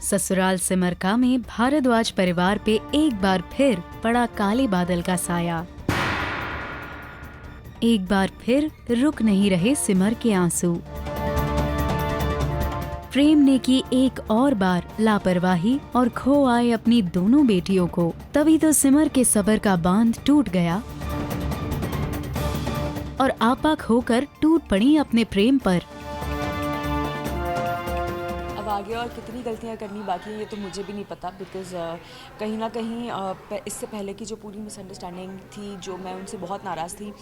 ससुराल सिमर में भारद्वाज परिवार पे एक बार फिर पड़ा काले बादल का साया। एक बार फिर रुक नहीं रहे सिमर के आंसू। प्रेम ने की एक और बार लापरवाही और खो आए अपनी दोनों बेटियों को। तभी तो सिमर के सब्र का बांध टूट गया और आपाक होकर टूट पड़ी अपने प्रेम पर। अब आगे और कितनी गलतियां करनी बाकी है ये तो मुझे भी नहीं पता, बिकॉज़ कहीं ना कहीं इससे पहले की जो पूरी मिसअंडरस्टैंडिंग थी, जो मैं उनसे बहुत नाराज़ थी,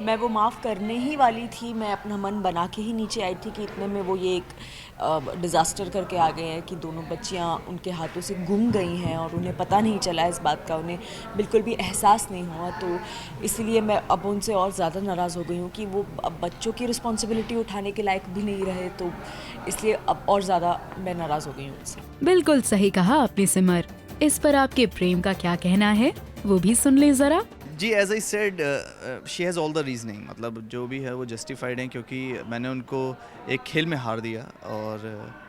मैं वो माफ़ करने ही वाली थी। मैं अपना मन बना के ही नीचे आई थी कि इतने में वो ये एक डिज़ास्टर करके आ गए हैं कि दोनों बच्चियां उनके हाथों से गुम गई हैं और उन्हें पता नहीं चला इस बात का, उन्हें बिल्कुल भी एहसास नहीं हुआ। तो इसलिए मैं अब उनसे और ज़्यादा नाराज़ हो गई हूँ कि वो अब बच्चों की रिस्पॉन्सिबिलिटी उठाने के लायक भी नहीं रहे, तो इसलिए अब और ज़्यादा मैं नाराज़ हो गई हूँ उनसे। बिल्कुल सही कहा आपने सिमर। इस पर आपके प्रेम का क्या कहना है, वो भी सुन ले जरा। जी, as I said, she has all the reasoning, मतलब जो भी है वो जस्टिफाइड है, क्योंकि मैंने उनको एक खेल में हार दिया और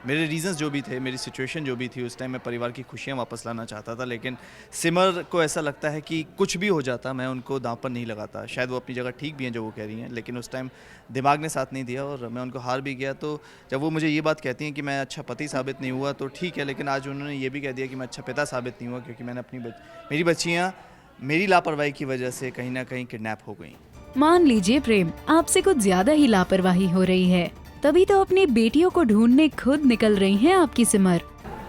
मेरे रीजंस जो भी थे, मेरी सिचुएशन जो भी थी उस टाइम, मैं परिवार की खुशियाँ वापस लाना चाहता था। लेकिन सिमर को ऐसा लगता है कि कुछ भी हो जाता मैं उनको दांव पर नहीं लगाता। शायद वो अपनी जगह ठीक भी हैं जो वो कह रही हैं, लेकिन उस टाइम दिमाग ने साथ नहीं दिया और मैं उनको हार भी गया। तो जब वो मुझे ये बात कहती हैं कि मैं अच्छा पति साबित नहीं हुआ तो ठीक है, लेकिन आज उन्होंने ये भी कह दिया कि मैं अच्छा पिता साबित नहीं हुआ, क्योंकि मैंने मेरी बच्चियाँ मेरी लापरवाही की वजह से कहीं ना कहीं किडनैप हो गई। मान लीजिए प्रेम, आपसे कुछ ज्यादा ही लापरवाही हो रही है, तभी तो अपनी बेटियों को ढूंढने खुद निकल रही हैं आपकी Simar.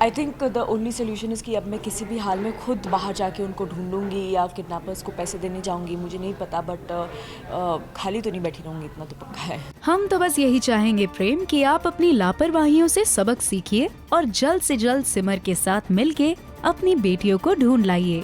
I think the only solution is कि अब मैं किसी भी हाल में खुद बाहर जाके उनको ढूंढूंगी या किडनैपर्स को पैसे देने जाऊंगी, मुझे नहीं पता, बट खाली तो नहीं बैठी रहूंगी, इतना तो पक्का है। हम तो बस यही चाहेंगे प्रेम कि आप अपनी लापरवाहियों से सबक सीखिए और जल्द से जल्द सिमर के साथ मिलके अपनी बेटियों को ढूंढ लाइए।